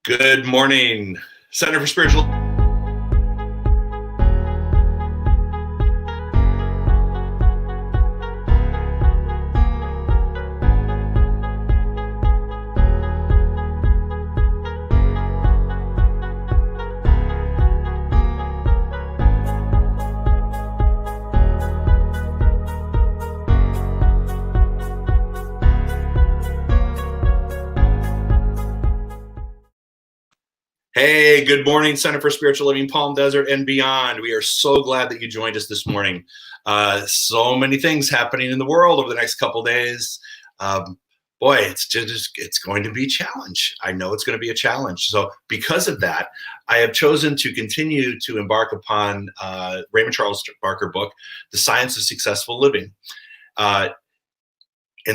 Good morning, Center for Spiritual. Hey, good morning, Center for Spiritual Living, Palm Desert and beyond. We are so glad that you joined us this morning. So many things happening in the world over the next couple of days. Boy, it's going to be a challenge. I know it's going to be a challenge. So because of that, I have chosen to continue to embark upon Raymond Charles Barker book, The Science of Successful Living. And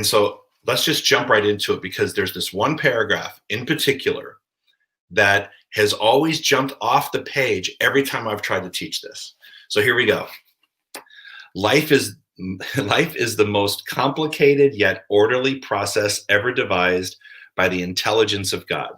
so let's just jump right into it, because there's this one paragraph in particular that has always jumped off the page every time I've tried to teach this. So here we go. Life is the most complicated yet orderly process ever devised by the intelligence of God.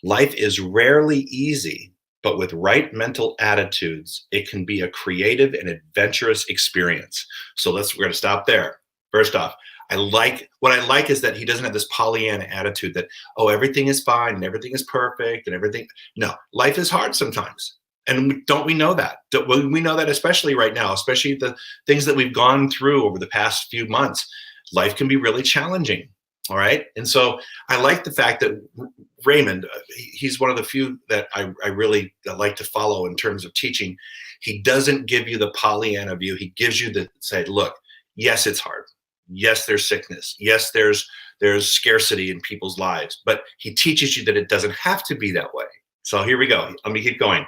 Life is rarely easy, but with right mental attitudes, it can be a creative and adventurous experience. So we're going to stop there. First off, what I like is that he doesn't have this Pollyanna attitude that, oh, everything is fine and everything is perfect and everything. No, life is hard sometimes. And don't we know that? We know that especially right now, especially the things that we've gone through over the past few months. Life can be really challenging. All right. And so I like the fact that Raymond, he's one of the few that I really like to follow in terms of teaching. He doesn't give you the Pollyanna view. He gives you say, look, yes, it's hard. Yes, there's sickness. Yes, there's scarcity in people's lives, but he teaches you that it doesn't have to be that way. So here we go. Let me keep going.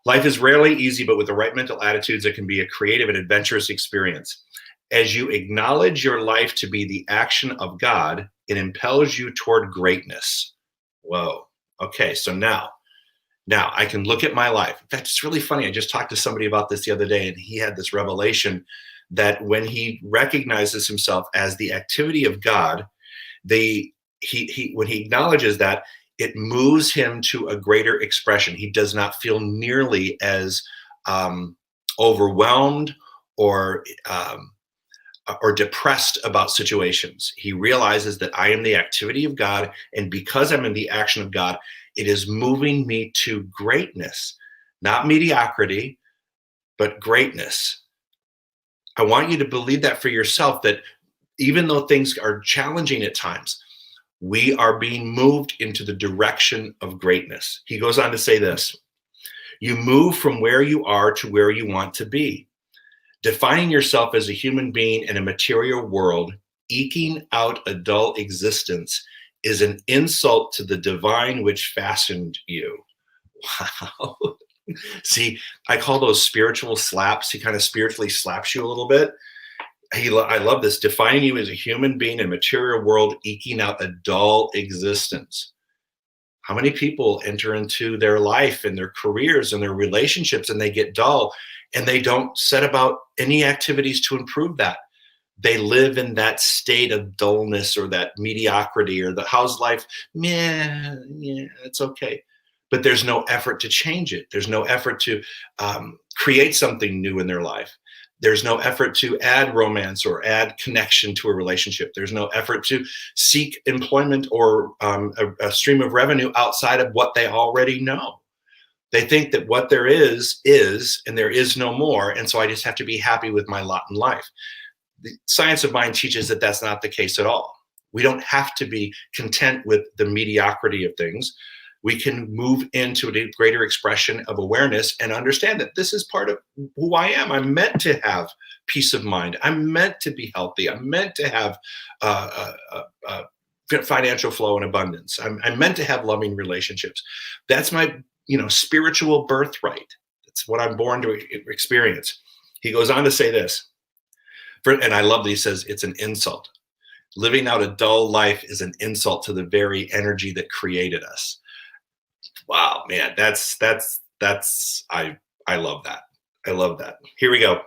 Life is rarely easy, but with the right mental attitudes, it can be a creative and adventurous experience. As you acknowledge your life to be the action of God, it impels you toward greatness. Whoa. Okay, so now I can look at my life. In fact, it's really funny. I just talked to somebody about this the other day, and he had this revelation that when he recognizes himself as the activity of God, when he acknowledges that, it moves him to a greater expression. He does not feel nearly as overwhelmed or depressed about situations. He realizes that I am the activity of God, and because I'm in the action of God, it is moving me to greatness, not mediocrity, but greatness. I want you to believe that for yourself, that even though things are challenging at times, we are being moved into the direction of greatness. He goes on to say this: you move from where you are to where you want to be. Defining yourself as a human being in a material world, eking out a dull existence, is an insult to the divine which fastened you. Wow. See, I call those spiritual slaps. He kind of spiritually slaps you a little bit. I love this. Defining you as a human being in a material world, eking out a dull existence. How many people enter into their life and their careers and their relationships, and they get dull, and they don't set about any activities to improve that? They live in that state of dullness or that mediocrity or the how's life? Yeah, it's okay. But there's no effort to change it. There's no effort to create something new in their life. There's no effort to add romance or add connection to a relationship. There's no effort to seek employment or a stream of revenue outside of what they already know. They think that what there is, and there is no more. And so I just have to be happy with my lot in life. The science of mind teaches that that's not the case at all. We don't have to be content with the mediocrity of things. We can move into a greater expression of awareness and understand that this is part of who I am. I'm meant to have peace of mind. I'm meant to be healthy. I'm meant to have financial flow and abundance. I'm meant to have loving relationships. That's my spiritual birthright. That's what I'm born to experience. He goes on to say this, and I love that he says it's an insult. Living out a dull life is an insult to the very energy that created us. Wow, man, I love that. I love that. Here we go.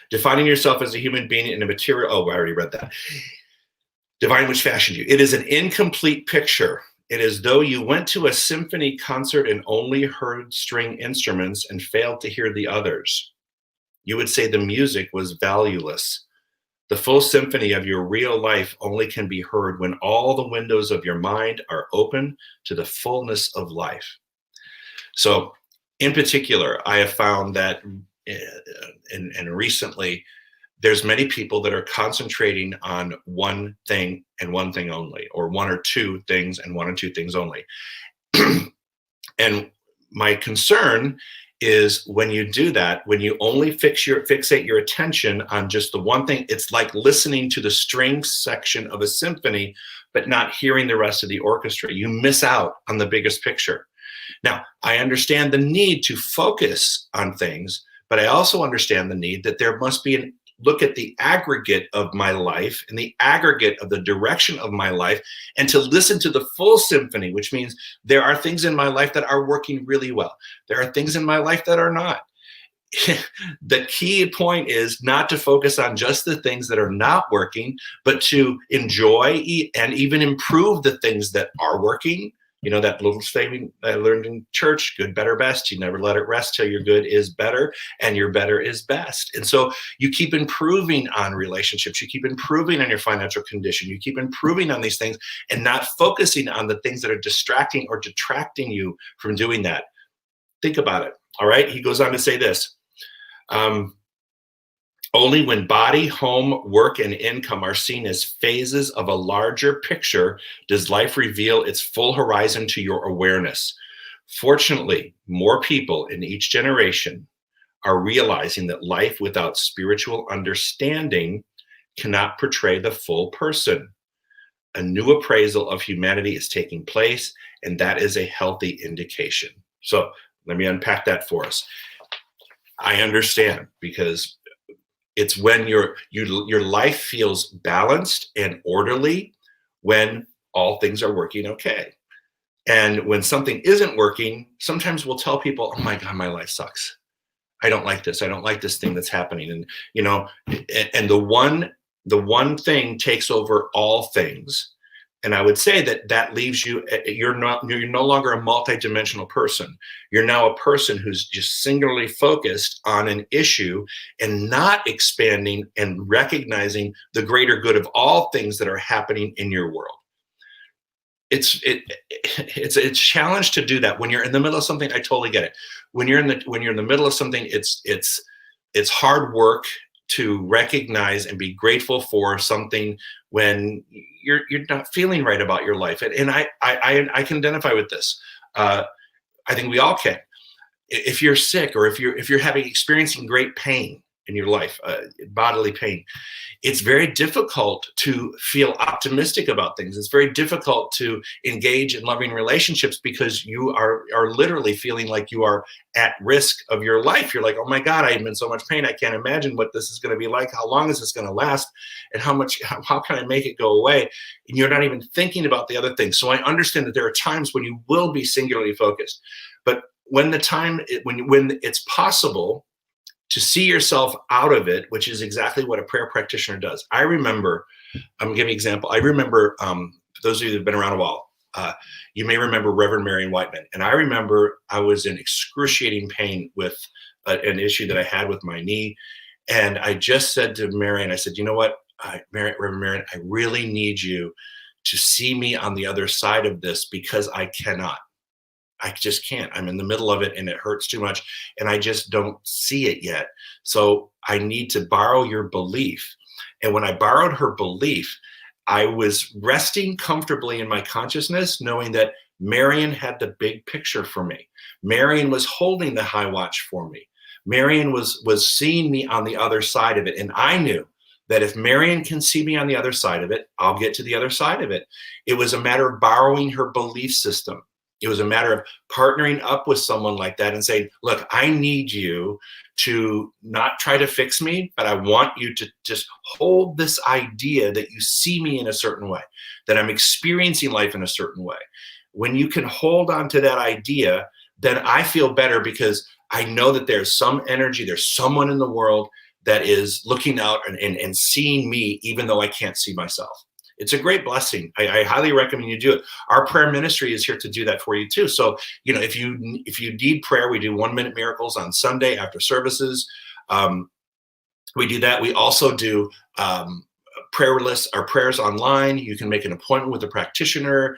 Defining yourself as a human being in a material, I already read that. Divine which fashioned you. It is an incomplete picture It is though you went to a symphony concert and only heard string instruments and failed to hear the others. You would say the music was valueless. The full symphony of your real life only can be heard when all the windows of your mind are open to the fullness of life. So, in particular, I have found that, and recently, there's many people that are concentrating on one thing and one thing only, or one or two things and one or two things only. And my concern is when you do that, when you only fixate your attention on just the one thing, it's like listening to the strings section of a symphony, but not hearing the rest of the orchestra. You miss out on the biggest picture. Now, I understand the need to focus on things, but I also understand the need that there must be an look at the aggregate of my life and the aggregate of the direction of my life, and to listen to the full symphony, which means there are things in my life that are working really well. There are things in my life that are not. The key point is not to focus on just the things that are not working, but to enjoy and even improve the things that are working. You know, that little statement I learned in church, good, better, best. You never let it rest till your good is better and your better is best. And so you keep improving on relationships. You keep improving on your financial condition. You keep improving on these things and not focusing on the things that are distracting or detracting you from doing that. Think about it. All right. He goes on to say this. Only when body, home, work, and income are seen as phases of a larger picture does life reveal its full horizon to your awareness. Fortunately, more people in each generation are realizing that life without spiritual understanding cannot portray the full person. A new appraisal of humanity is taking place, and that is a healthy indication. So let me unpack that for us. I understand, because it's when your life feels balanced and orderly when all things are working okay. And when something isn't working, sometimes we'll tell people, oh my God, my life sucks. I don't like this. I don't like this thing that's happening. And, you know, and the one thing takes over all things. And I would say that leaves you, you're no longer a multidimensional person. You're now a person who's just singularly focused on an issue and not expanding and recognizing the greater good of all things that are happening in your world. It's a challenge to do that when you're in the middle of something. I totally get it. When you're in the middle of something, it's hard work to recognize and be grateful for something when you're not feeling right about your life. And I can identify with this. I think we all can. If you're sick, or if you're experiencing great pain in your life, bodily pain, it's very difficult to feel optimistic about things. It's very difficult to engage in loving relationships because you are literally feeling like you are at risk of your life. You're like, oh my God, I'm in so much pain. I can't imagine what this is going to be like. How long is this going to last? And how can I make it go away? And you're not even thinking about the other things. So I understand that there are times when you will be singularly focused, but when it's possible to see yourself out of it, which is exactly what a prayer practitioner does. I remember, I'm going to give you an example. I remember, for those of you that have been around a while, you may remember Reverend Marion Whiteman. And I remember I was in excruciating pain with an issue that I had with my knee. And I just said to Marion, I said, you know what, Reverend Marion, I really need you to see me on the other side of this, because I cannot. I just can't. I'm in the middle of it and it hurts too much and I just don't see it yet. So I need to borrow your belief. And when I borrowed her belief, I was resting comfortably in my consciousness, knowing that Marion had the big picture for me. Marion was holding the high watch for me. Marion was seeing me on the other side of it. And I knew that if Marion can see me on the other side of it, I'll get to the other side of it. It was a matter of borrowing her belief system. It was a matter of partnering up with someone like that and saying, look, I need you to not try to fix me, but I want you to just hold this idea that you see me in a certain way, that I'm experiencing life in a certain way. When you can hold on to that idea, then I feel better, because I know that there's some energy, there's someone in the world that is looking out and seeing me, even though I can't see myself. It's a great blessing. I highly recommend you do it. Our prayer ministry is here to do that for you too. So, if you need prayer, we do 1-minute miracles on Sunday after services. We do that. We also do prayer lists, our prayers online. You can make an appointment with a practitioner.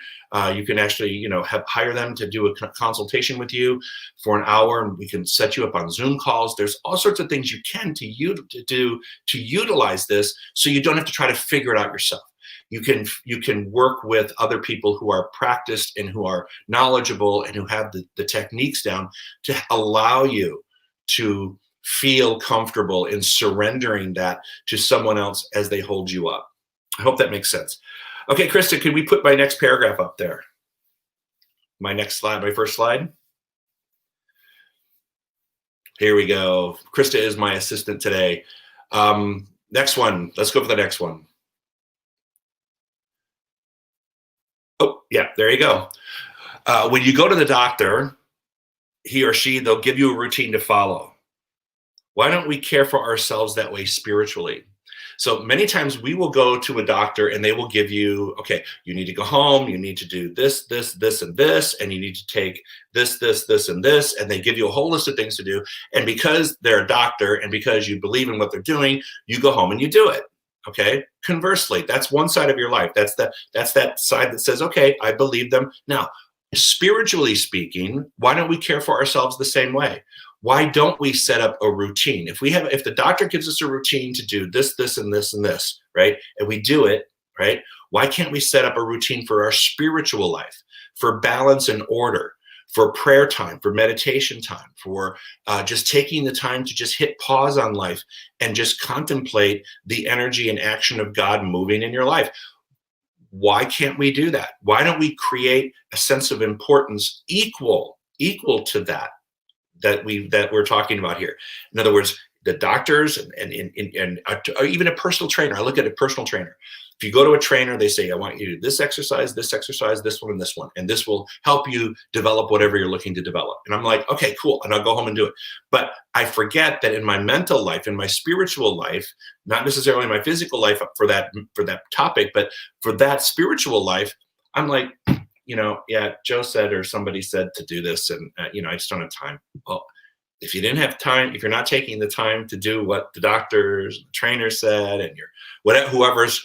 You can actually, hire them to do a consultation with you for an hour, and we can set you up on Zoom calls. There's all sorts of things you can do to utilize this, so you don't have to try to figure it out yourself. You can work with other people who are practiced and who are knowledgeable and who have the techniques down to allow you to feel comfortable in surrendering that to someone else as they hold you up. I hope that makes sense. Okay, Krista, could we put my next paragraph up there? My next slide, my first slide. Here we go. Krista is my assistant today. Next one. Let's go for the next one. Oh, yeah, there you go. When you go to the doctor, he or she, they'll give you a routine to follow. Why don't we care for ourselves that way spiritually? So many times we will go to a doctor and they will give you, okay, you need to go home, you need to do this, this, this, and this, and you need to take this, this, this, and this, and they give you a whole list of things to do. And because they're a doctor and because you believe in what they're doing, you go home and you do it. Okay. Conversely, that's one side of your life. That's that side that says, okay, I believe them. Now, spiritually speaking, why don't we care for ourselves the same way? Why don't we set up a routine? If the doctor gives us a routine to do this, this, and this, and this, right? And we do it, right? Why can't we set up a routine for our spiritual life, for balance and order, for prayer time, for meditation time, for just taking the time to just hit pause on life and just contemplate the energy and action of God moving in your life? Why can't we do that? Why don't we create a sense of importance equal to that we're talking about here? In other words, the doctors and even a personal trainer. I look at a personal trainer. If you go to a trainer, they say, I want you to do this exercise, this one, and this one, and this will help you develop whatever you're looking to develop. And I'm like, okay, cool. And I'll go home and do it. But I forget that in my mental life, in my spiritual life, not necessarily my physical life for that topic, but for that spiritual life, I'm like, yeah, Joe said, or somebody said to do this, and I just don't have time. Well, if you didn't have time, if you're not taking the time to do what the doctors, the trainer said, and whoever's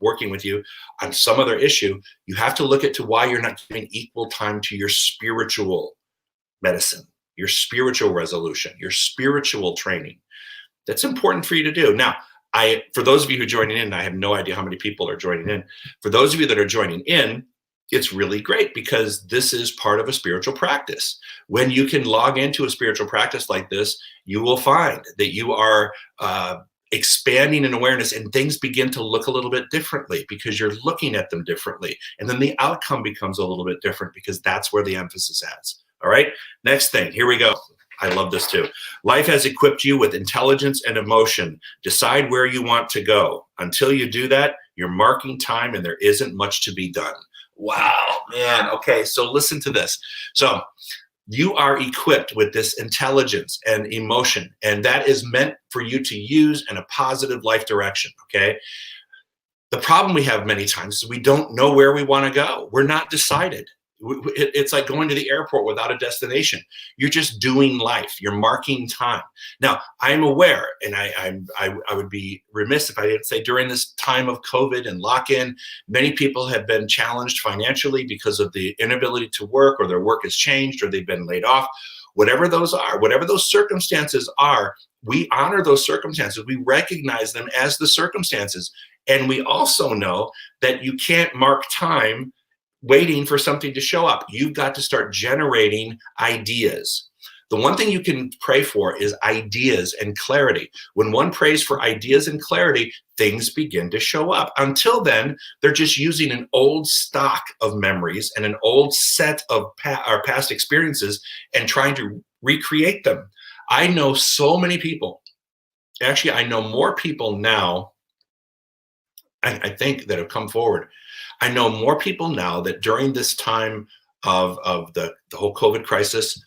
working with you on some other issue, you have to look at to why you're not giving equal time to your spiritual medicine, your spiritual resolution, your spiritual training. That's important for you to do. Now, for those of you who are joining in, I have no idea how many people are joining in. For those of you that are joining in, it's really great because this is part of a spiritual practice. When you can log into a spiritual practice like this, you will find that you are expanding in awareness, and things begin to look a little bit differently because you're looking at them differently. And then the outcome becomes a little bit different because that's where the emphasis is. All right, next thing, here we go. I love this too. Life has equipped you with intelligence and emotion. Decide where you want to go. Until you do that, you're marking time and there isn't much to be done. Wow, man. Okay, so listen to this. So you are equipped with this intelligence and emotion, and that is meant for you to use in a positive life direction, okay? The problem we have many times is we don't know where we want to go. We're not decided. It's like going to the airport without a destination. You're just doing life. You're marking time. Now, I'm aware, and I would be remiss if I didn't say during this time of COVID and lock-in, many people have been challenged financially because of the inability to work, or their work has changed, or they've been laid off. Whatever those are, whatever those circumstances are, we honor those circumstances. We recognize them as the circumstances. And we also know that you can't mark time waiting for something to show up. You've got to start generating ideas. The one thing you can pray for is ideas and clarity. When one prays for ideas and clarity, things begin to show up. Until then, they're just using an old stock of memories and an old set of our past experiences and trying to recreate them. I know so many people. Actually, I know more people now, I think, that have come forward. I know more people now that during this time of the whole COVID crisis,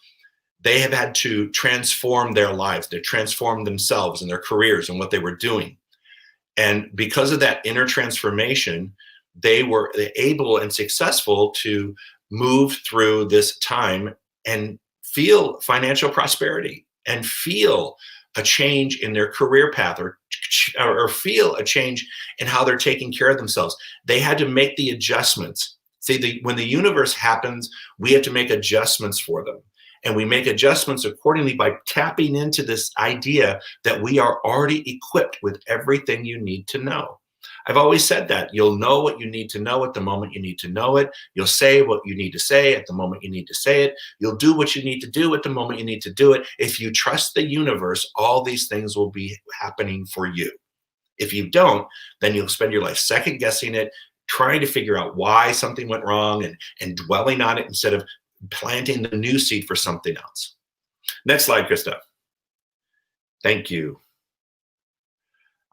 they have had to transform their lives. They transformed themselves and their careers and what they were doing. And because of that inner transformation, they were able and successful to move through this time and feel financial prosperity and feel a change in their career path, or feel a change in how they're taking care of themselves. They had to make the adjustments. See, when the universe happens, we have to make adjustments for them. And we make adjustments accordingly by tapping into this idea that we are already equipped with everything you need to know. I've always said that you'll know what you need to know at the moment you need to know it. You'll say what you need to say at the moment you need to say it. You'll do what you need to do at the moment you need to do it. If you trust the universe, all these things will be happening for you. If you don't, then you'll spend your life second guessing it, trying to figure out why something went wrong and dwelling on it instead of planting the new seed for something else. Next slide, Krista. Thank you.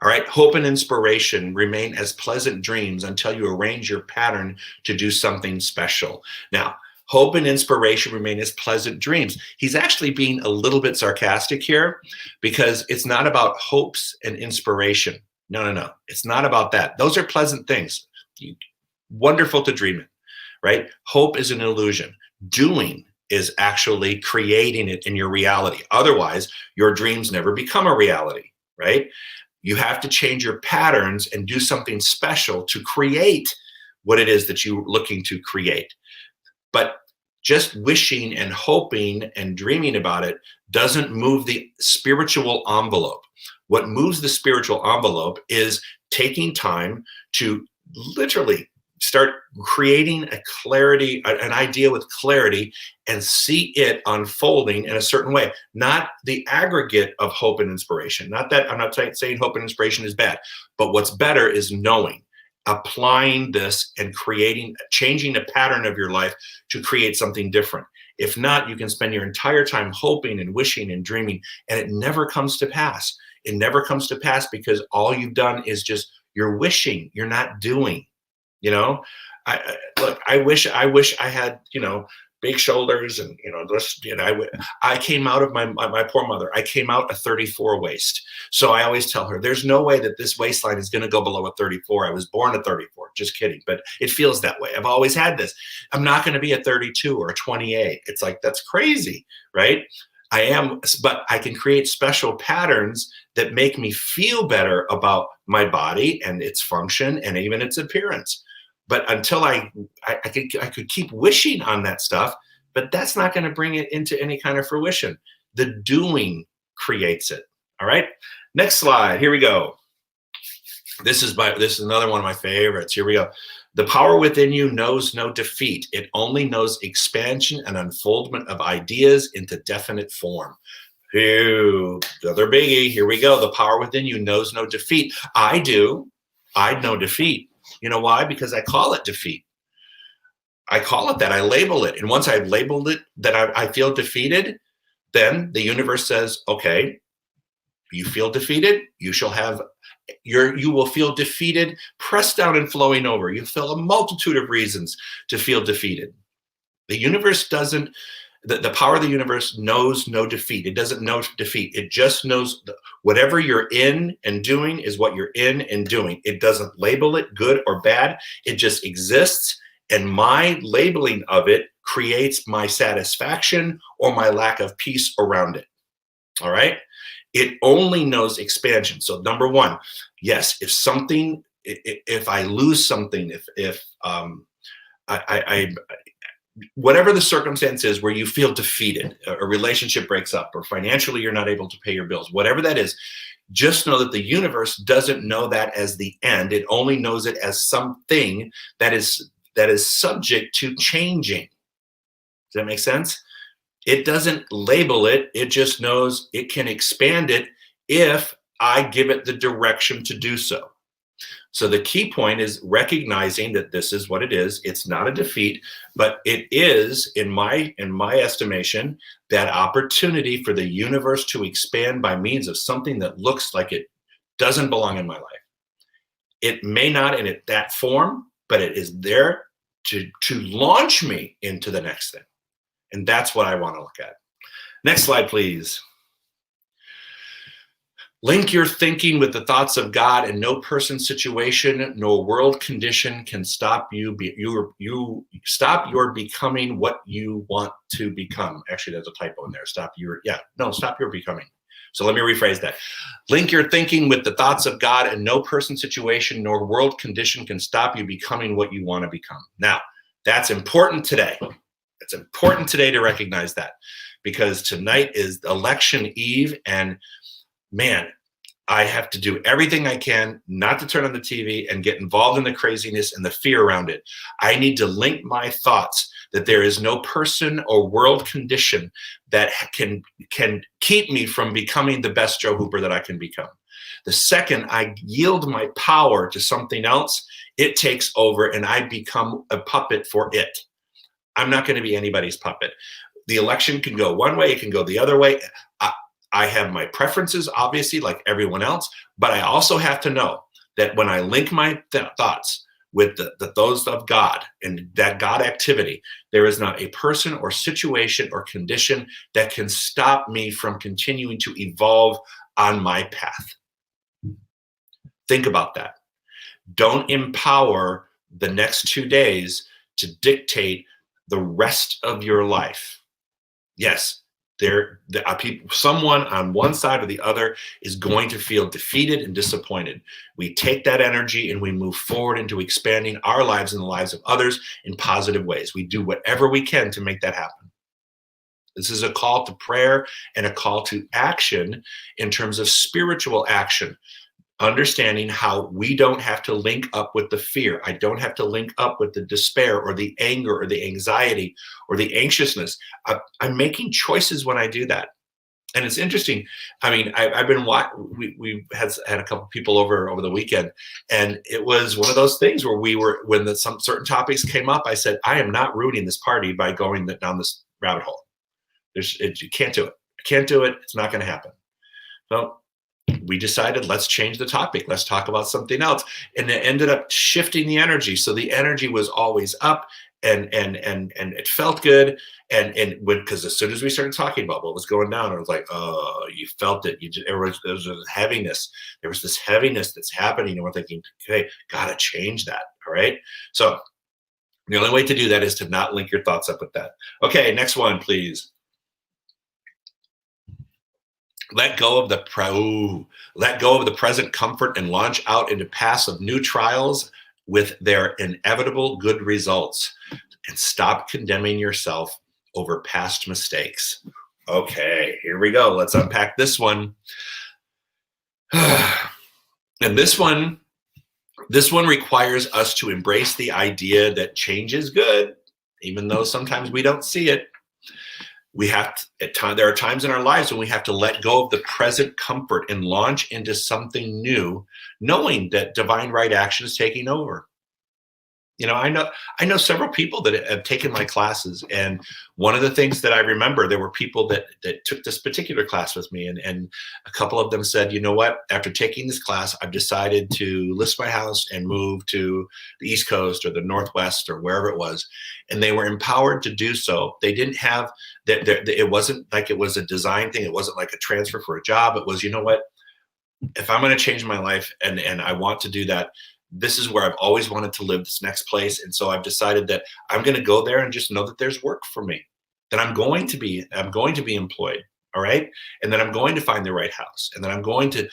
All right, hope and inspiration remain as pleasant dreams until you arrange your pattern to do something special. Now, hope and inspiration remain as pleasant dreams. He's actually being a little bit sarcastic here because it's not about hopes and inspiration. No. It's not about that. Those are pleasant things. Wonderful to dream in, right? Hope is an illusion. Doing is actually creating it in your reality. Otherwise, your dreams never become a reality, right? You have to change your patterns and do something special to create what it is that you're looking to create. But just wishing and hoping and dreaming about it doesn't move the spiritual envelope. What moves the spiritual envelope is taking time to literally start creating a clarity, an idea with clarity, and see it unfolding in a certain way. Not the aggregate of hope and inspiration. Not that I'm not saying hope and inspiration is bad, but what's better is knowing, applying this and changing the pattern of your life to create something different. If not, you can spend your entire time hoping and wishing and dreaming, and it never comes to pass. It never comes to pass because all you've done is just you're wishing, you're not doing. You know, I wish I had, big shoulders and, I came out of my poor mother. I came out a 34 waist. So I always tell her, there's no way that this waistline is going to go below a 34. I was born a 34. Just kidding. But it feels that way. I've always had this. I'm not going to be a 32 or a 28. It's like, that's crazy, right? I am, but I can create special patterns that make me feel better about my body and its function and even its appearance. But until I could keep wishing on that stuff, but that's not going to bring it into any kind of fruition. The doing creates it. All right. Next slide. Here we go. This is another one of my favorites. Here we go. The power within you knows no defeat. It only knows expansion and unfoldment of ideas into definite form. Ew, another biggie. Here we go. The power within you knows no defeat. I do. I know defeat. You know why? Because I call it defeat. I call it that. I label it. And once I've labeled it that I feel defeated, then the universe says, okay, you feel defeated. You will feel defeated, pressed down and flowing over. You feel a multitude of reasons to feel defeated. The universe doesn't, the power of the universe knows no defeat. It doesn't know defeat. It just knows whatever you're in and doing is what you're in and doing. It doesn't label it good or bad. It just exists. And my labeling of it creates my satisfaction or my lack of peace around it. All right. It only knows expansion. So number one, yes, if I lose something, if whatever the circumstance is where you feel defeated, a relationship breaks up, or financially you're not able to pay your bills, whatever that is, just know that the universe doesn't know that as the end. It only knows it as something that is subject to changing. Does that make sense? It doesn't label it. It just knows it can expand it if I give it the direction to do so. So the key point is recognizing that this is what it is. It's not a defeat, but it is, in my estimation, that opportunity for the universe to expand by means of something that looks like it doesn't belong in my life. It may not in that form, but it is there to launch me into the next thing. And that's what I want to look at. Next slide, please. Link your thinking with the thoughts of God, and no person, situation, nor world condition can stop you. Stop your becoming what you want to become. Actually, there's a typo in there. Stop your becoming. So let me rephrase that. Link your thinking with the thoughts of God, and no person, situation, nor world condition can stop you becoming what you want to become. Now, that's important today. It's important today to recognize that, because tonight is election eve, and man, I have to do everything I can not to turn on the TV and get involved in the craziness and the fear around it. I need to link my thoughts that there is no person or world condition that can keep me from becoming the best Joe Hooper that I can become. The second I yield my power to something else, it takes over and I become a puppet for it. I'm not going to be anybody's puppet. The election can go one way, it can go the other way. I have my preferences, obviously, like everyone else, but I also have to know that when I link my thoughts with those of God and that God activity, there is not a person or situation or condition that can stop me from continuing to evolve on my path. Think about that. Don't empower the next 2 days to dictate the rest of your life. Yes, there are people, someone on one side or the other is going to feel defeated and disappointed. We take that energy and we move forward into expanding our lives and the lives of others in positive ways. We do whatever we can to make that happen. This is a call to prayer and a call to action in terms of spiritual action. Understanding how we don't have to link up with the fear. I don't have to link up with the despair or the anger or the anxiety or the anxiousness. I'm making choices when I do that. And it's interesting. I mean, I've been we had a couple people over the weekend, and it was one of those things where when some certain topics came up, I said, I am not ruining this party by going down this rabbit hole. You can't do it. I can't do it. It's not going to happen. So we decided, let's change the topic. Let's talk about something else. And it ended up shifting the energy. So the energy was always up and it felt good. Because as soon as we started talking about what was going down, I was like, oh, you felt it. There was this heaviness. There was this heaviness that's happening. And we're thinking, okay, got to change that. All right. So the only way to do that is to not link your thoughts up with that. Okay. Next one, please. Let go of the present comfort and launch out into paths of new trials with their inevitable good results, and stop condemning yourself over past mistakes. Okay, here we go. Let's unpack this one. And this one requires us to embrace the idea that change is good, even though sometimes we don't see it. There are times in our lives when we have to let go of the present comfort and launch into something new, knowing that divine right action is taking over. You know, I know several people that have taken my classes, and one of the things that I remember, there were people that took this particular class with me, and a couple of them said, you know what, after taking this class, I've decided to list my house and move to the East Coast or the Northwest or wherever it was, and they were empowered to do so. They didn't have that. It wasn't like it was a design thing. It wasn't like a transfer for a job. It was, you know what, if I'm going to change my life and I want to do that, this is where I've always wanted to live, this next place. And so I've decided that I'm going to go there and just know that there's work for me, that I'm going to be employed. All right. And then I'm going to find the right house, and then I'm going to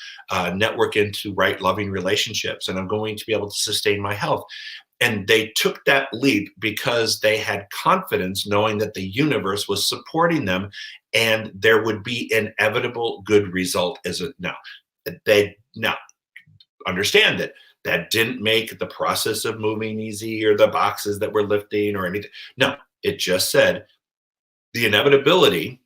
network into right, loving relationships, and I'm going to be able to sustain my health. And they took that leap because they had confidence, knowing that the universe was supporting them and there would be inevitable good result now understand that didn't make the process of moving easy or the boxes that we're lifting or anything. No, it just said the inevitability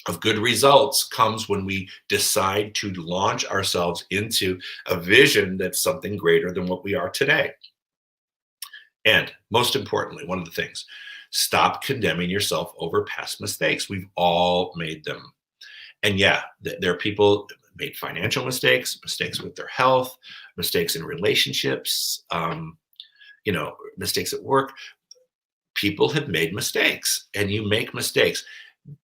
of good results comes when we decide to launch ourselves into a vision that's something greater than what we are today. And most importantly, one of the things, stop condemning yourself over past mistakes. We've all made them. And yeah, there are people made financial mistakes with their health, mistakes in relationships, mistakes at work. People have made mistakes, and you make mistakes.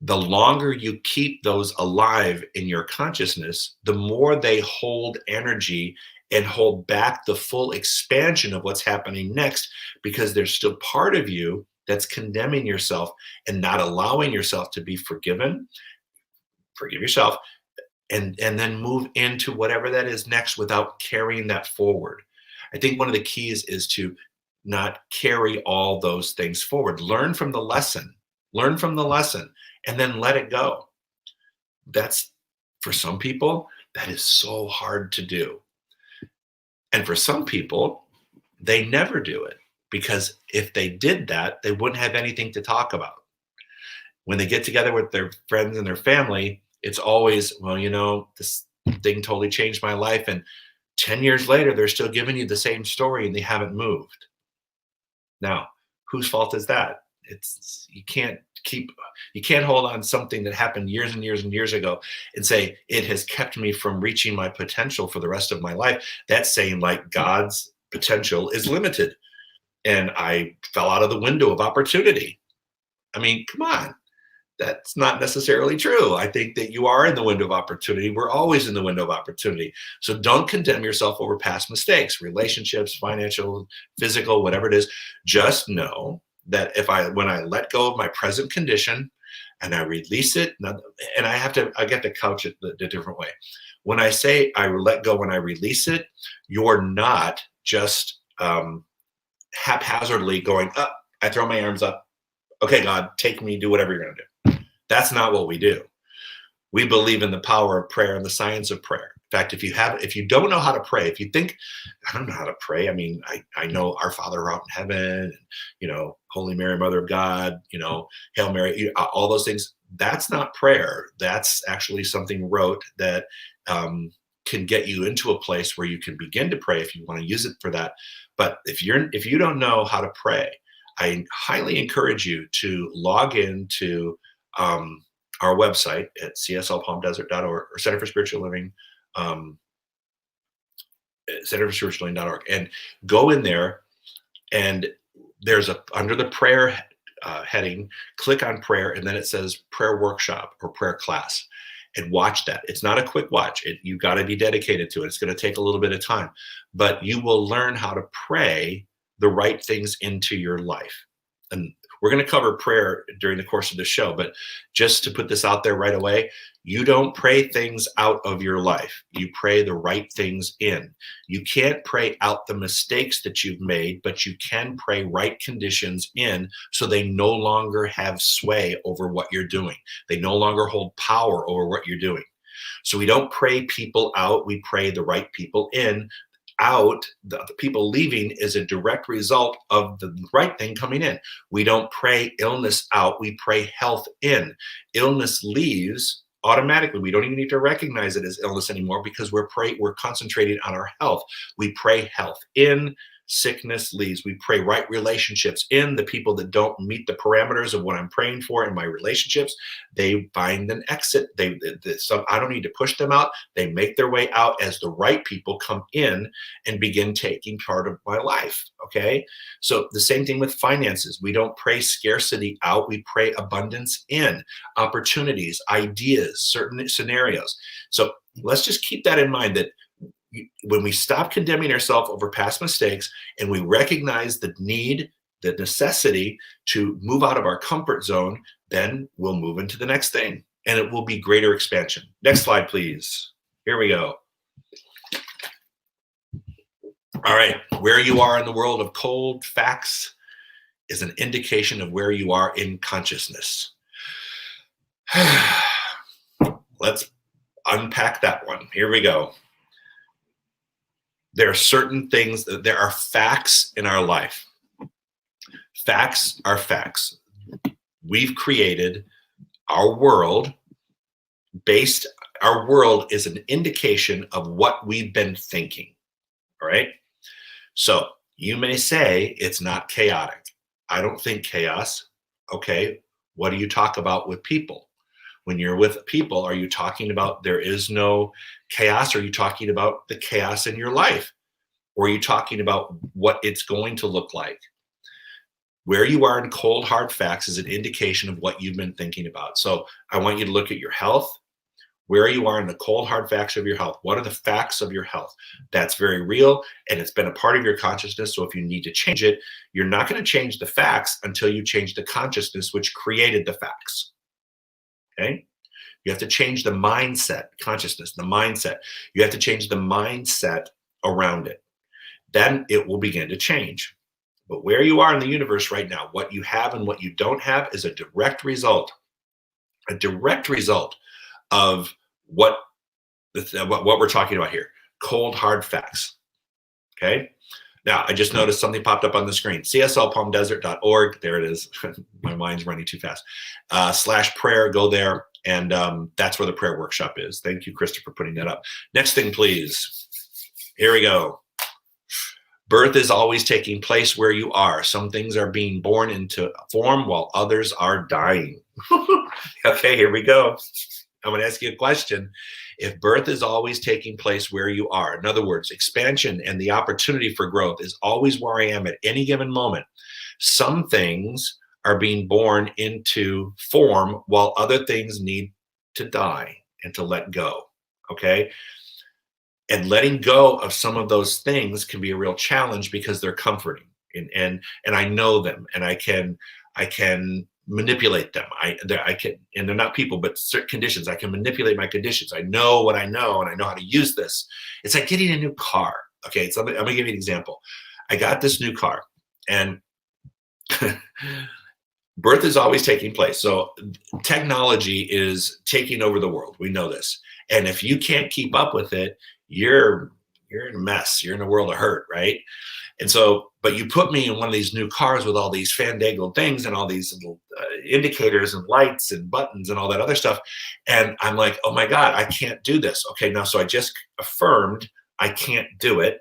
The longer you keep those alive in your consciousness, the more they hold energy and hold back the full expansion of what's happening next, because there's still part of you that's condemning yourself and not allowing yourself to be forgiven. Forgive yourself, and then move into whatever that is next without carrying that forward. I think one of the keys is to not carry all those things forward. Learn from the lesson, and then let it go. That's, for some people, that is so hard to do. And for some people, they never do it, because if they did that, they wouldn't have anything to talk about. When they get together with their friends and their family, it's always, well, this thing totally changed my life. And 10 years later, they're still giving you the same story and they haven't moved. Now, whose fault is that? It's you can't hold on something that happened years and years and years ago and say it has kept me from reaching my potential for the rest of my life. That's saying like God's potential is limited and I fell out of the window of opportunity. I mean, come on. That's not necessarily true. I think that you are in the window of opportunity. We're always in the window of opportunity. So don't condemn yourself over past mistakes, relationships, financial, physical, whatever it is. Just know that when I let go of my present condition and I release it, and I get to couch it the different way. When I say I let go, when I release it, you're not just haphazardly going up. I throw my arms up. Okay, God, take me, do whatever you're going to do. That's not what we do. We believe in the power of prayer and the science of prayer. In fact, if you don't know how to pray, if you think, I don't know how to pray. I mean, I know our Father out in heaven, and, Holy Mary, Mother of God, Hail Mary, all those things. That's not prayer. That's actually something rote that can get you into a place where you can begin to pray if you want to use it for that. But if you don't know how to pray, I highly encourage you to log into our website at cslpalmdesert.org or Center for Spiritual Living, centerforspiritualliving.org, and go in there, and there's under the prayer heading, click on prayer, and then it says prayer workshop or prayer class, and watch that. It's not a quick watch. You got to be dedicated to it. It's going to take a little bit of time, but you will learn how to pray the right things into your life. And we're going to cover prayer during the course of the show, but just to put this out there right away, you don't pray things out of your life. You pray the right things in. You can't pray out the mistakes that you've made, but you can pray right conditions in so they no longer have sway over what you're doing. They no longer hold power over what you're doing. So we don't pray people out. We pray the right people in. Out, the people leaving is a direct result of the right thing coming in. We don't pray illness out, we pray health in. Illness leaves automatically. We don't even need to recognize it as illness anymore because we're concentrating on our health. We pray health in, sickness leaves. We pray right relationships in. The people that don't meet the parameters of what I'm praying for in my relationships, they find an exit. I don't need to push them out. They make their way out as the right people come in and begin taking part of my life. Okay. So the same thing with finances. We don't pray scarcity out. We pray abundance in, opportunities, ideas, certain scenarios. So let's just keep that in mind, that when we stop condemning ourselves over past mistakes and we recognize the need, the necessity to move out of our comfort zone, then we'll move into the next thing and it will be greater expansion. Next slide, please. Here we go. All right. Where you are in the world of cold facts is an indication of where you are in consciousness. Let's unpack that one. Here we go. There are certain things, there are facts in our life. Facts are facts. We've created our world our world is an indication of what we've been thinking. All right. So you may say it's not chaotic. I don't think chaos. Okay. What do you talk about with people? When you're with people, are you talking about there is no chaos? Are you talking about the chaos in your life? Or are you talking about what it's going to look like? Where you are in cold, hard facts is an indication of what you've been thinking about. So I want you to look at your health, where you are in the cold, hard facts of your health. What are the facts of your health? That's very real, and it's been a part of your consciousness. So if you need to change it, you're not going to change the facts until you change the consciousness, which created the facts. Okay? You have to change the mindset, consciousness, the mindset. You have to change the mindset around it. Then it will begin to change. But where you are in the universe right now, what you have and what you don't have is a direct result of what we're talking about here. Cold, hard facts. Okay. Now, I just noticed something popped up on the screen. cslpalmdesert.org. There it is. My mind's running too fast. /prayer. Go there. And that's where the prayer workshop is. Thank you, Krista, for putting that up. Next thing, please. Here we go. Birth is always taking place where you are. Some things are being born into form while others are dying. Okay, here we go. I'm going to ask you a question. If birth is always taking place where you are, in other words, expansion and the opportunity for growth is always where I am at any given moment, some things are being born into form while other things need to die and to let go. Okay? And letting go of some of those things can be a real challenge because they're comforting, and I know them, and I can manipulate them. I can, and they're not people, but certain conditions. I can manipulate my conditions. I know what I know, and I know how to use this. It's like getting a new car. Okay, I'm gonna give you an example. I got this new car, and birth is always taking place. So technology is taking over the world. We know this, and if you can't keep up with it, you're in a mess. You're in a world of hurt, right? And so, but you put me in one of these new cars with all these fandangled things and all these little indicators and lights and buttons and all that other stuff. And I'm like, oh my God, I can't do this. Okay, now, so I just affirmed I can't do it.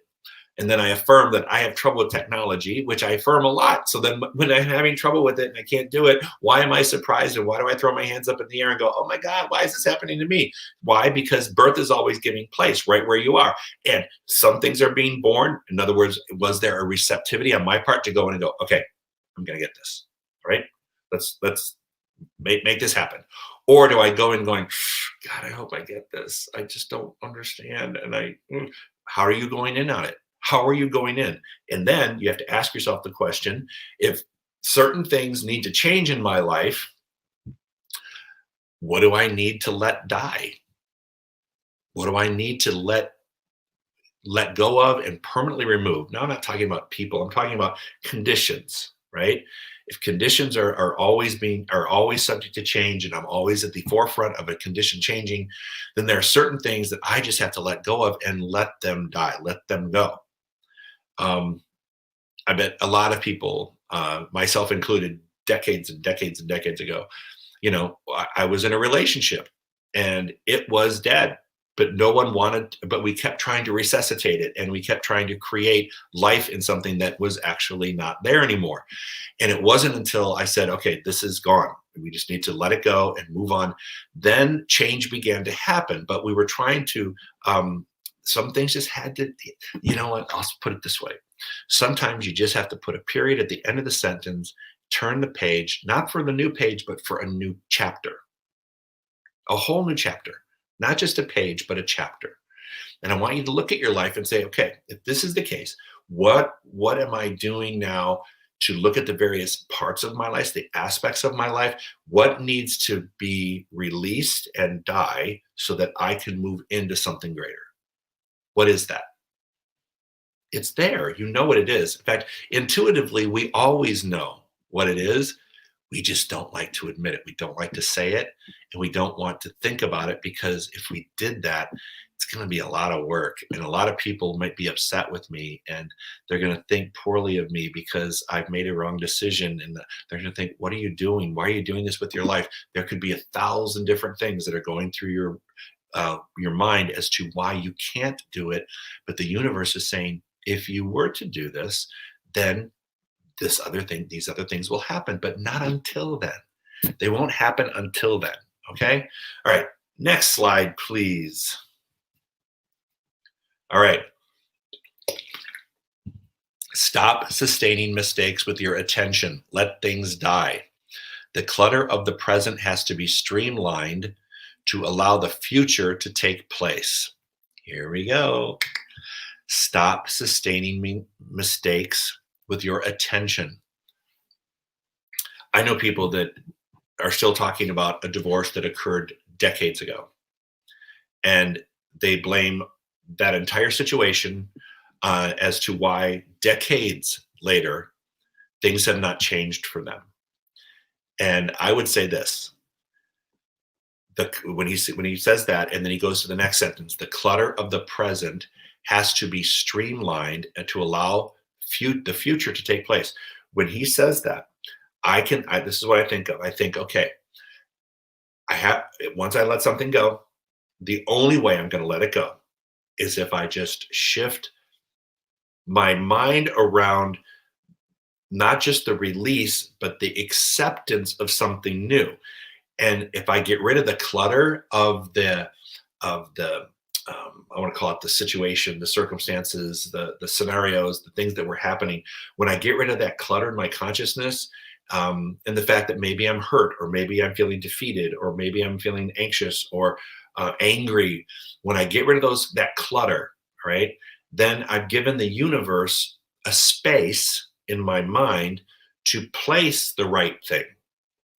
And then I affirm that I have trouble with technology, which I affirm a lot. So then when I'm having trouble with it and I can't do it, why am I surprised? And why do I throw my hands up in the air and go, oh my God, why is this happening to me? Why? Because birth is always giving place right where you are. And some things are being born. In other words, was there a receptivity on my part to go in and go, okay, I'm going to get this, right? Let's make this happen. Or do I go in going, God, I hope I get this. I just don't understand. And how are you going in on it? How are you going in? And then you have to ask yourself the question, if certain things need to change in my life, what do I need to let die? What do I need to let go of and permanently remove? Now, I'm not talking about people. I'm talking about conditions, right? If conditions are always subject to change, and I'm always at the forefront of a condition changing, then there are certain things that I just have to let go of and let them die, let them go. I bet a lot of people, myself included, decades and decades and decades ago, I was in a relationship and it was dead, but but we kept trying to resuscitate it, and we kept trying to create life in something that was actually not there anymore. And it wasn't until I said, okay, this is gone. We just need to let it go and move on. Then change began to happen, but we were trying to, some things just had to, you know what, I'll put it this way. Sometimes you just have to put a period at the end of the sentence, turn the page, not for the new page, but for a new chapter, a whole new chapter, not just a page, but a chapter. And I want you to look at your life and say, okay, if this is the case, what am I doing now to look at the various parts of my life, the aspects of my life? What needs to be released and die so that I can move into something greater? What is that? It's there. You know what it is. In fact, intuitively, we always know what it is. We just don't like to admit it. We don't like to say it, and we don't want to think about it, because if we did that, it's going to be a lot of work, and a lot of people might be upset with me, and they're going to think poorly of me because I've made a wrong decision, and they're going to think, what are you doing? Why are you doing this with your life? There could be 1,000 different things that are going through your mind as to why you can't do it. But the universe is saying, if you were to do this, then these other things will happen, but not until then. They won't happen until then. Okay. All right. Next slide, please. All right. Stop sustaining mistakes with your attention. Let things die. The clutter of the present has to be streamlined to allow the future to take place. Here we go. Stop sustaining mistakes with your attention. I know people that are still talking about a divorce that occurred decades ago, and they blame that entire situation as to why decades later things have not changed for them. And I would say this: when he says that, and then he goes to the next sentence, the clutter of the present has to be streamlined and to allow the future to take place. When he says that, this is what I think of. I think, okay, once I let something go, the only way I'm going to let it go is if I just shift my mind around not just the release, but the acceptance of something new. And if I get rid of the clutter of the I want to call it the situation, the circumstances, the scenarios, the things that were happening, when I get rid of that clutter in my consciousness, and the fact that maybe I'm hurt, or maybe I'm feeling defeated, or maybe I'm feeling anxious or angry, when I get rid of that clutter, right, then I've given the universe a space in my mind to place the right thing.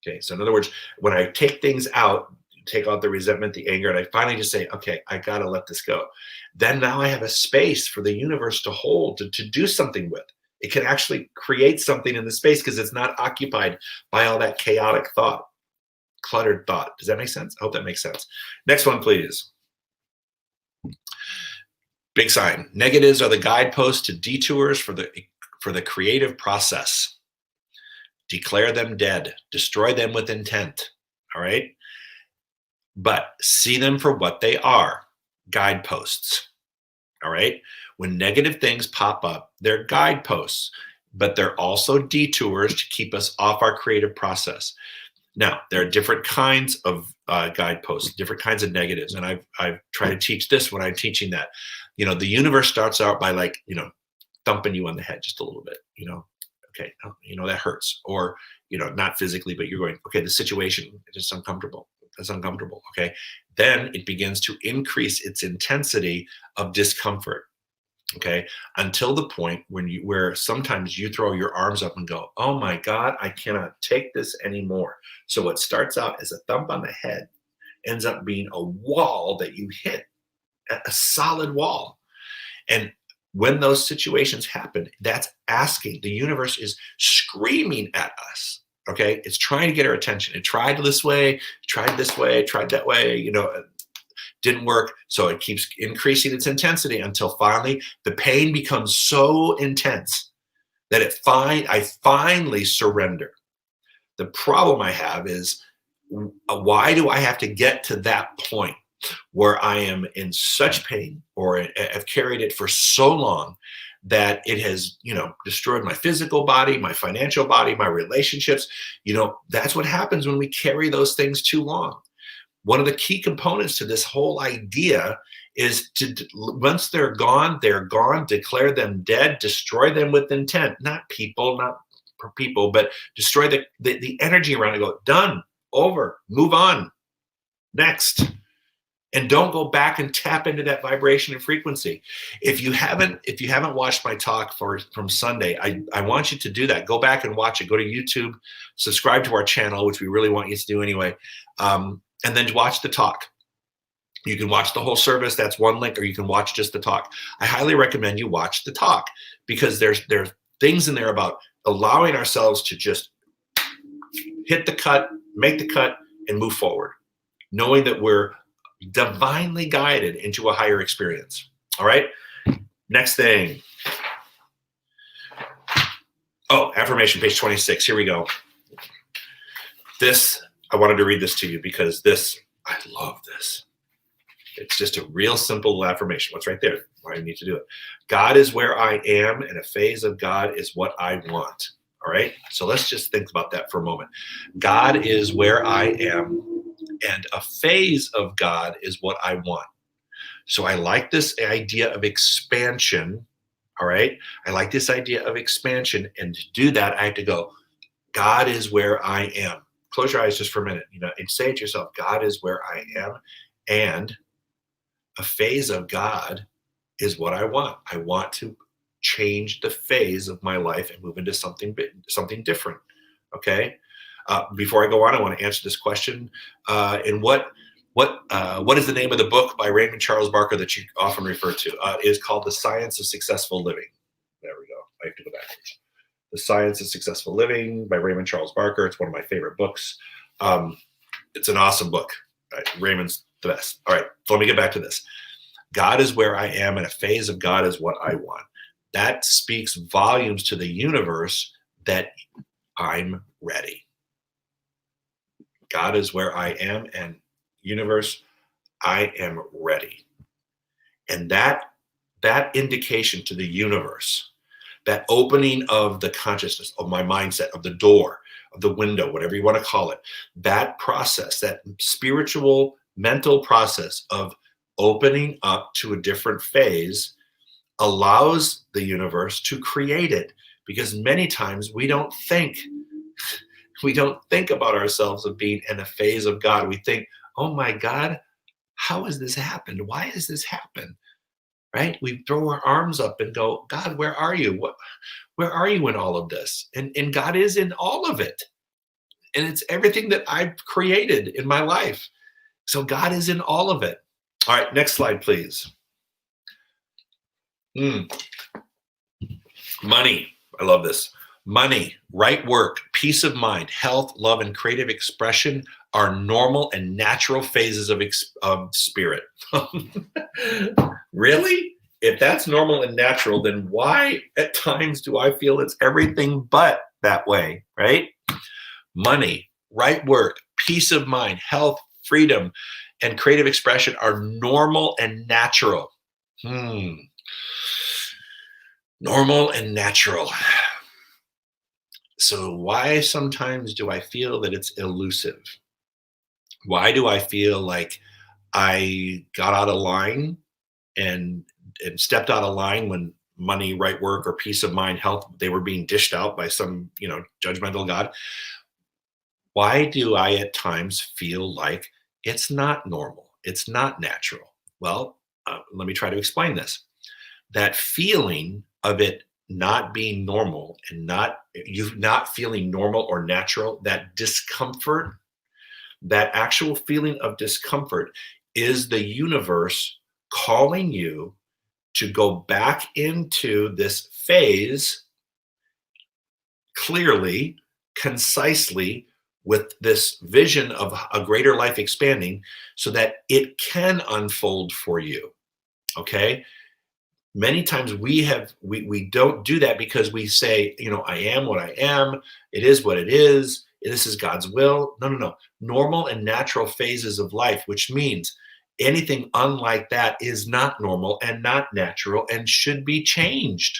Okay, so in other words, when I take things out, take out the resentment, the anger, and I finally just say, okay, I got to let this go. Then now I have a space for the universe to hold, to do something with. It can actually create something in the space because it's not occupied by all that chaotic thought, cluttered thought. Does that make sense? I hope that makes sense. Next one, please. Big sign. Negatives are the guideposts to detours for the creative process. Declare them dead. Destroy them with intent. All right? But see them for what they are, guideposts. All right? When negative things pop up, they're guideposts, but they're also detours to keep us off our creative process. Now, there are different kinds of guideposts, different kinds of negatives. And I've tried to teach this when I'm teaching that. The universe starts out by thumping you on the head just a little bit, okay, that hurts. Or, not physically, but you're going, okay, the situation is uncomfortable. It's uncomfortable. Okay. Then it begins to increase its intensity of discomfort. Okay. Until the point where sometimes you throw your arms up and go, oh my God, I cannot take this anymore. So what starts out as a thump on the head ends up being a wall that you hit, a solid wall. And when those situations happen, that's asking. The universe is screaming at us. Okay, it's trying to get our attention. It tried this way, tried that way, didn't work. So it keeps increasing its intensity until finally the pain becomes so intense that I finally surrender. The problem I have is, why do I have to get to that point where I am in such pain, or have carried it for so long that it has, destroyed my physical body, my financial body, my relationships? That's what happens when we carry those things too long. One of the key components to this whole idea is once they're gone, declare them dead, destroy them with intent, not people, but destroy the energy around it. Go, done, over, move on, next. And don't go back and tap into that vibration and frequency. If you haven't watched my talk from Sunday, I want you to do that. Go back and watch it. Go to YouTube, subscribe to our channel, which we really want you to do anyway, and then watch the talk. You can watch the whole service. That's one link, or you can watch just the talk. I highly recommend you watch the talk, because there's things in there about allowing ourselves to just hit the cut, make the cut, and move forward, knowing that we're divinely guided into a higher experience. All right. Next thing. Oh, affirmation page 26. Here we go. I wanted to read this to you because I love this. It's just a real simple affirmation. What's right there? Why do I need to do it? God is where I am, and a phase of God is what I want. All right. So let's just think about that for a moment. God is where I am, and a phase of God is what I want. So I like this idea of expansion. All right. I like this idea of expansion. And to do that, I have to go, God is where I am. Close your eyes just for a minute, and say it to yourself, God is where I am. And a phase of God is what I want. I want to change the phase of my life and move into something different. Okay. Before I go on, I want to answer this question. And what is the name of the book by Raymond Charles Barker that you often refer to? It is called The Science of Successful Living. There we go. I have to go backwards. The Science of Successful Living by Raymond Charles Barker. It's one of my favorite books. It's an awesome book. Raymond's the best. All right, so let me get back to this. God is where I am, and a phase of God is what I want. That speaks volumes to the universe that I'm ready. God is where I am, and universe, I am ready. And that indication to the universe, that opening of the consciousness, of my mindset, of the door, of the window, whatever you want to call it, that process, that spiritual, mental process of opening up to a different phase allows the universe to create it. Because many times we don't think about ourselves of being in a phase of God. We think, oh my God, how has this happened? Why has this happened? Right? We throw our arms up and go, God, where are you? Where are you in all of this? And God is in all of it. And it's everything that I've created in my life. So God is in all of it. All right, next slide, please. Money. I love this. Money, right work, peace of mind, health, love, and creative expression are normal and natural phases of spirit. Really? If that's normal and natural, then why at times do I feel it's everything but that way, right? Money, right work, peace of mind, health, freedom, and creative expression are normal and natural. Normal and natural. So why sometimes do I feel that it's elusive? Why do I feel like I got out of line and stepped out of line when money, right work, or peace of mind, health, they were being dished out by some, judgmental God? Why do I at times feel like it's not normal? It's not natural. Well, let me try to explain this. That feeling of it not being normal and you not feeling normal or natural, that discomfort, that actual feeling of discomfort is the universe calling you to go back into this phase clearly, concisely, with this vision of a greater life expanding so that it can unfold for you. Okay? Many times we don't do that because we say, I am what I am. It is what it is. This is God's will. No. Normal and natural phases of life, which means anything unlike that is not normal and not natural and should be changed.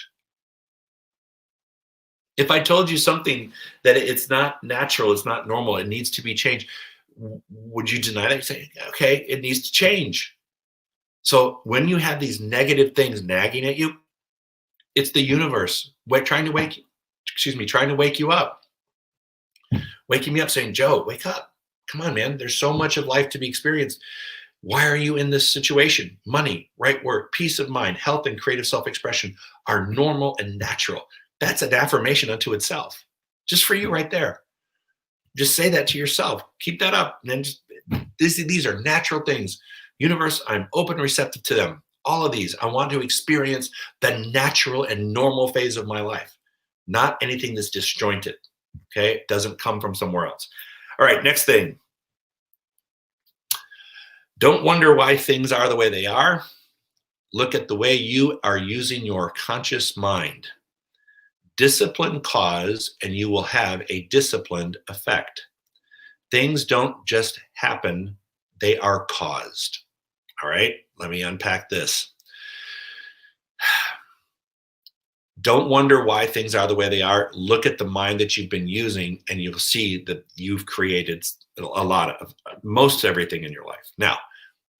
If I told you something that it's not natural, it's not normal, it needs to be changed, would you deny that? You say, okay, it needs to change. So when you have these negative things nagging at you, it's the universe trying to wake you up. Waking me up saying, Joe, wake up. Come on, man. There's so much of life to be experienced. Why are you in this situation? Money, right work, peace of mind, health, and creative self-expression are normal and natural. That's an affirmation unto itself. Just for you right there. Just say that to yourself. Keep that up. And then these are natural things. Universe, I'm open and receptive to them. All of these, I want to experience the natural and normal phase of my life, not anything that's disjointed. Okay, it doesn't come from somewhere else. All right, next thing. Don't wonder why things are the way they are. Look at the way you are using your conscious mind. Discipline cause, and you will have a disciplined effect. Things don't just happen, they are caused. All right, let me unpack this. Don't wonder why things are the way they are. Look at the mind that you've been using, and you'll see that you've created a lot of most everything in your life. Now,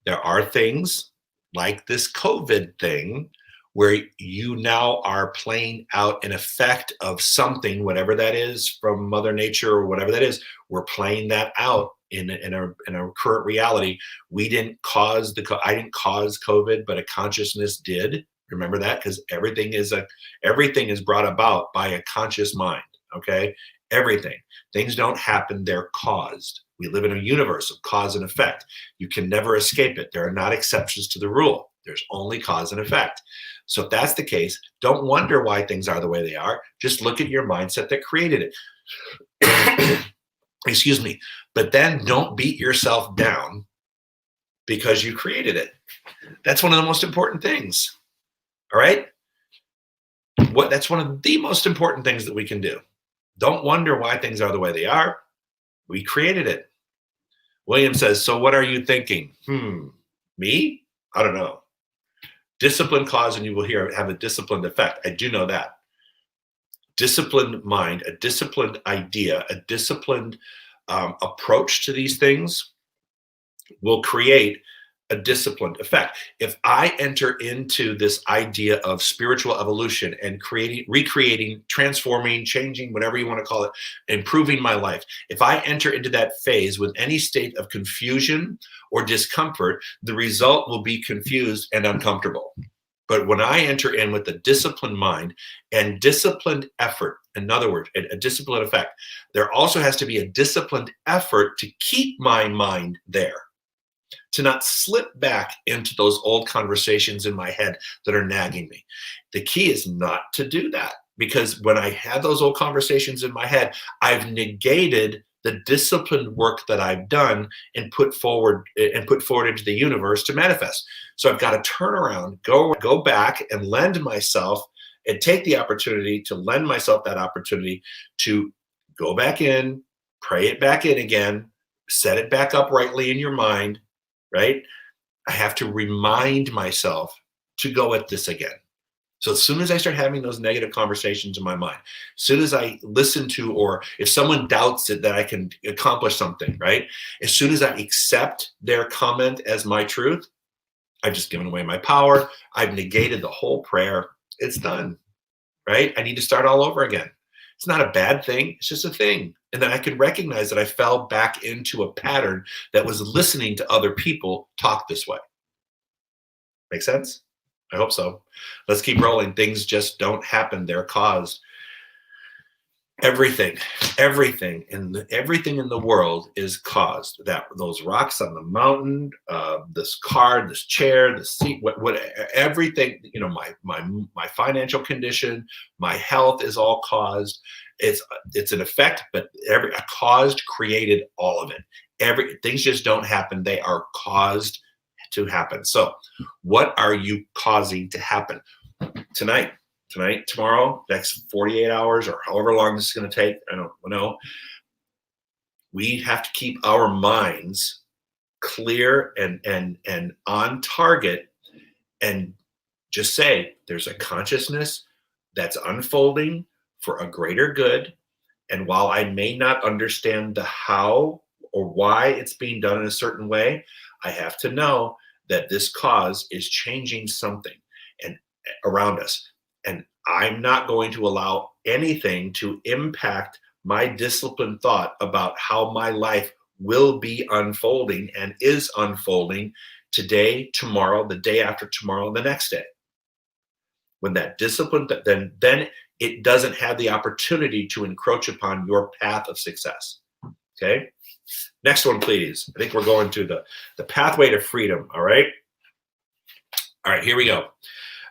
there are things like this COVID thing where you now are playing out an effect of something, whatever that is from Mother Nature or whatever that is. We're playing that out in a current reality. We didn't cause I didn't cause COVID, but a consciousness did. Remember that, because everything is brought about by a conscious mind. Okay, everything. Things don't happen; they're caused. We live in a universe of cause and effect. You can never escape it. There are not exceptions to the rule. There's only cause and effect. So if that's the case, don't wonder why things are the way they are. Just look at your mindset that created it. Excuse me. But then don't beat yourself down because you created it. That's one of the most important things. All right? That's one of the most important things that we can do. Don't wonder why things are the way they are. We created it. William says, so what are you thinking? Me? I don't know. Disciplined cause, and you will have a disciplined effect. I do know that. Disciplined mind, a disciplined idea, a disciplined approach to these things will create a disciplined effect. If I enter into this idea of spiritual evolution and recreating, transforming, changing, whatever you want to call it, improving my life, if I enter into that phase with any state of confusion or discomfort, the result will be confused and uncomfortable. But when I enter in with a disciplined mind and disciplined effort, in other words, a disciplined effect, there also has to be a disciplined effort to keep my mind there, to not slip back into those old conversations in my head that are nagging me. The key is not to do that, because when I had those old conversations in my head, I've negated the disciplined work that I've done and put forward into the universe to manifest. So I've got to turn around, go back and lend myself and take the opportunity to lend myself that opportunity to go back in, pray it back in again, set it back up rightly in your mind, right? I have to remind myself to go at this again. So as soon as I start having those negative conversations in my mind, as soon as I listen to, or if someone doubts it that I can accomplish something, right? As soon as I accept their comment as my truth, I've just given away my power. I've negated the whole prayer. It's done, right? I need to start all over again. It's not a bad thing. It's just a thing. And then I can recognize that I fell back into a pattern that was listening to other people talk this way. Make sense? I hope so. Let's keep rolling. Things just don't happen. They're caused. Everything in the world is caused. Those rocks on the mountain, this car, this chair, the seat, everything. My financial condition, my health is all caused. It's an effect, but a caused created all of it. Things just don't happen. They are caused to happen. So, what are you causing to happen tonight, tomorrow, next 48 hours, or however long this is going to take? I don't know. We have to keep our minds clear and on target, and just say there's a consciousness that's unfolding for a greater good. And while I may not understand the how or why it's being done in a certain way, I have to know that this cause is changing something and around us. And I'm not going to allow anything to impact my disciplined thought about how my life will be unfolding and is unfolding today, tomorrow, the day after tomorrow, and the next day. When that discipline, then it doesn't have the opportunity to encroach upon your path of success. Okay? Next one, please. I think we're going to the pathway to freedom. All right. All right, here we go.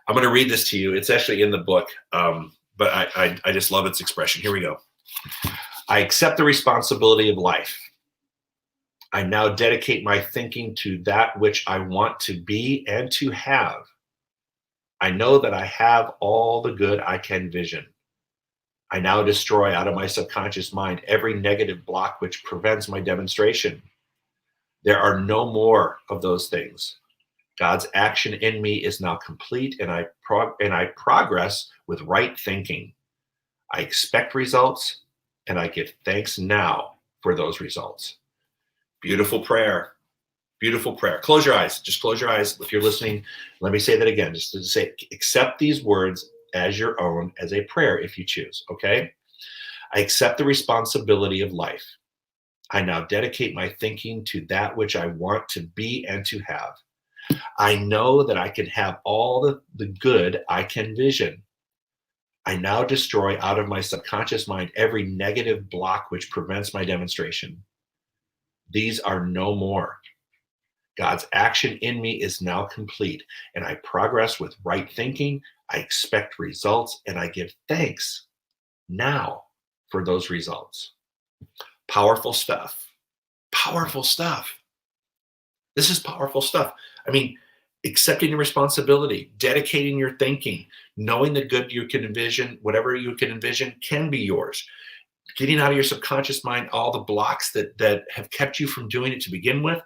I'm going to read this to you. It's actually in the book, but I just love its expression. Here we go. I accept the responsibility of life. I now dedicate my thinking to that which I want to be and to have. I know that I have all the good I can vision. I now destroy out of my subconscious mind every negative block which prevents my demonstration. There are no more of those things. God's action in me is now complete, and I progress with right thinking. I expect results, and I give thanks now for those results. Beautiful prayer. Beautiful prayer. Close your eyes. Just close your eyes. If you're listening, let me say that again. Just to say, accept these words as your own, as a prayer if you choose. Okay? I accept the responsibility of life. I now dedicate my thinking to that which I want to be and to have. I know that I can have all the good I can vision. I now destroy out of my subconscious mind every negative block which prevents my demonstration. These are no more. God's action in me is now complete, and I progress with right thinking. I expect results, and I give thanks now for those results. Powerful stuff. Powerful stuff. This is powerful stuff. I mean, accepting your responsibility, dedicating your thinking, knowing the good you can envision, whatever you can envision can be yours. Getting out of your subconscious mind all the blocks that have kept you from doing it to begin with,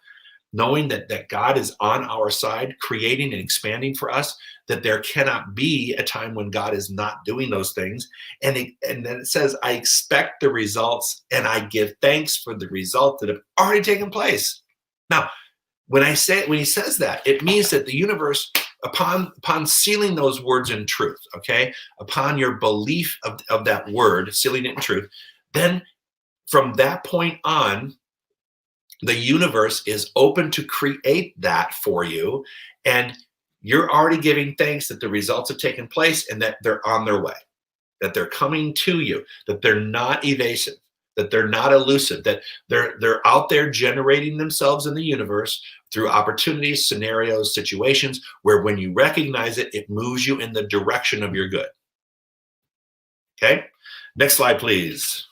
knowing that God is on our side, creating and expanding for us, that there cannot be a time when God is not doing those things. And then it says, I expect the results and I give thanks for the results that have already taken place. Now, when he says that, it means that the universe, upon sealing those words in truth, okay, upon your belief of that word, sealing it in truth, then from that point on, the universe is open to create that for you, and you're already giving thanks that the results have taken place and that they're on their way, that they're coming to you, that they're not evasive, that they're not elusive, that they're out there generating themselves in the universe through opportunities, scenarios, situations where when you recognize it, it moves you in the direction of your good. Okay? Next slide, please.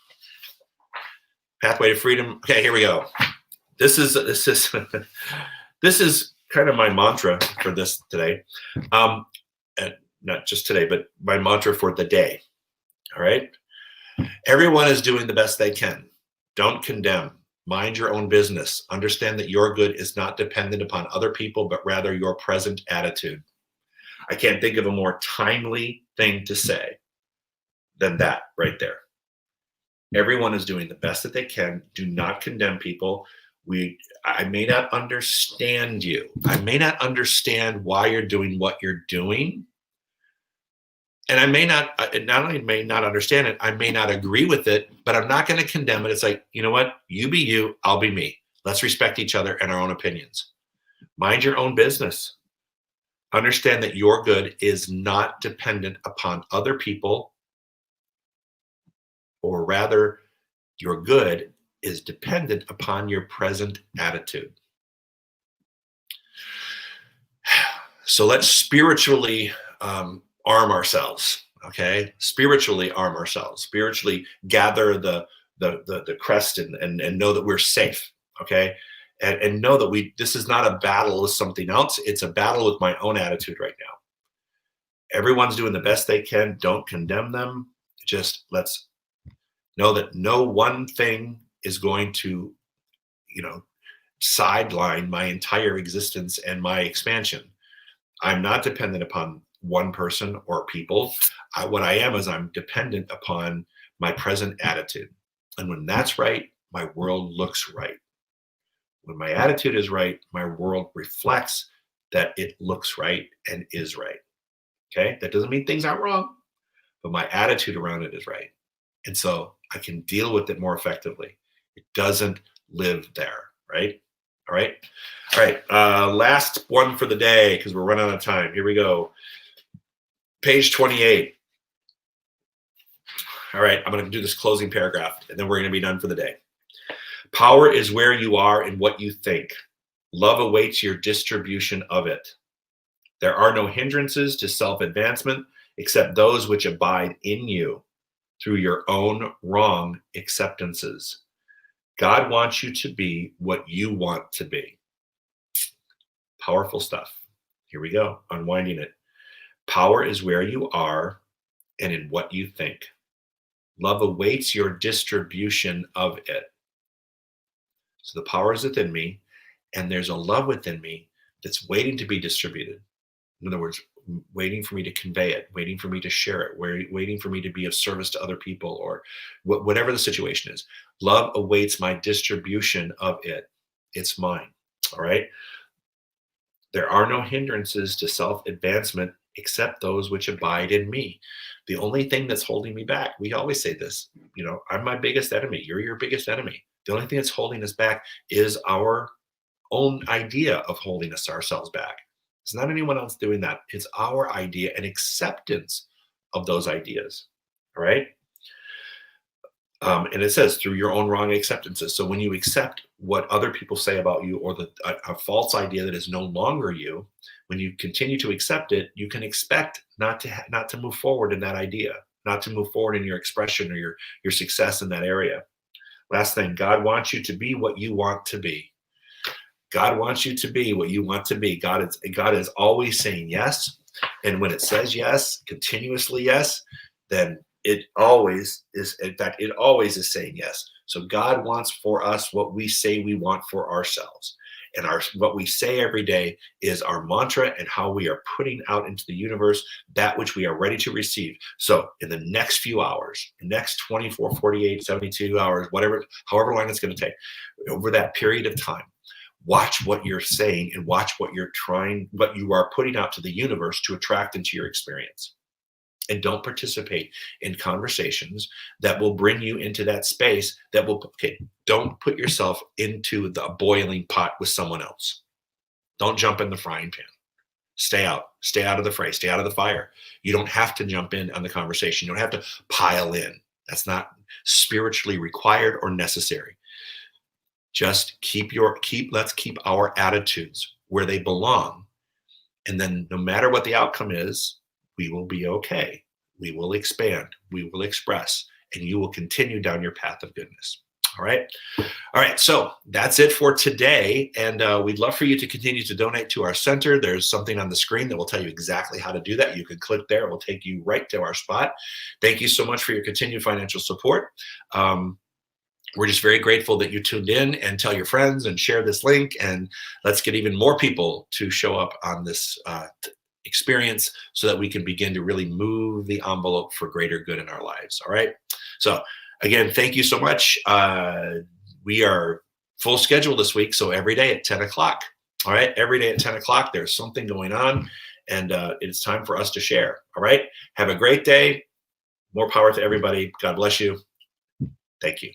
Pathway to freedom. Okay, here we go. This is this is kind of my mantra for this today. And not just today, but my mantra for the day. All right? Everyone is doing the best they can. Don't condemn. Mind your own business. Understand that your good is not dependent upon other people, but rather your present attitude. I can't think of a more timely thing to say than that right there. Everyone is doing the best that they can. Do not condemn people. I may not understand you. I may not understand why you're doing what you're doing. And I may not only may not understand it, I may not agree with it, but I'm not going to condemn it. It's like, you know what? You be you, I'll be me. Let's respect each other and our own opinions. Mind your own business. Understand that your good is not dependent upon other people, or rather, your good is dependent upon your present attitude. So let's spiritually arm ourselves, okay? Spiritually arm ourselves. Spiritually gather the crest and know that we're safe, okay? And know that this is not a battle with something else. It's a battle with my own attitude right now. Everyone's doing the best they can. Don't condemn them. Just let's know that no one thing is going to, sideline my entire existence and my expansion. I'm not dependent upon one person or people. What I am is I'm dependent upon my present attitude. And when that's right, my world looks right. When my attitude is right, my world reflects that it looks right and is right. Okay? That doesn't mean things aren't wrong, but my attitude around it is right. And so I can deal with it more effectively. It doesn't live there, right? All right. All right. Last one for the day, because we're running out of time. Here we go. Page 28. All right. I'm going to do this closing paragraph, and then we're going to be done for the day. Power is where you are and what you think. Love awaits your distribution of it. There are no hindrances to self-advancement except those which abide in you through your own wrong acceptances. God wants you to be what you want to be. Powerful stuff. Here we go, unwinding it. Power is where you are and in what you think. Love awaits your distribution of it. So the power is within me, and there's a love within me that's waiting to be distributed. In other words, waiting for me to convey it, waiting for me to share it, waiting for me to be of service to other people, or whatever the situation is. Love awaits my distribution of it. It's mine. All right. There are no hindrances to self-advancement except those which abide in me. The only thing that's holding me back, we always say this, I'm my biggest enemy. You're your biggest enemy. The only thing that's holding us back is our own idea of holding ourselves back. It's not anyone else doing that. It's our idea and acceptance of those ideas. All right. And it says through your own wrong acceptances. So when you accept what other people say about you, or a false idea that is no longer you, when you continue to accept it, you can expect not to move forward in that idea, not to move forward in your expression or your success in that area. Last thing, God wants you to be what you want to be. God wants you to be what you want to be. God is always saying yes. And when it says yes, continuously yes, then it always is. In fact, it always is saying yes. So God wants for us what we say we want for ourselves. And what we say every day is our mantra, and how we are putting out into the universe that which we are ready to receive. So in the next few hours, the next 24, 48, 72 hours, however long it's going to take, over that period of time, watch what you're saying and watch what you are putting out to the universe to attract into your experience. And don't participate in conversations that will bring you into that space don't put yourself into the boiling pot with someone else. Don't jump in the frying pan. Stay out of the fray, stay out of the fire. You don't have to jump in on the conversation. You don't have to pile in. That's not spiritually required or necessary. Just let's keep our attitudes where they belong. And then no matter what the outcome is, we will be okay. We will expand. We will express, and you will continue down your path of goodness. All right. All right. So that's it for today. And we'd love for you to continue to donate to our center. There's something on the screen that will tell you exactly how to do that. You can click there. It will take you right to our spot. Thank you so much for your continued financial support. We're just very grateful that you tuned in, and tell your friends and share this link, and let's get even more people to show up on this experience so that we can begin to really move the envelope for greater good in our lives. All right. So again, thank you so much. We are full schedule this week. So every day at 10 o'clock. All right. Every day at 10 o'clock, there's something going on, and it's time for us to share. All right. Have a great day. More power to everybody. God bless you. Thank you.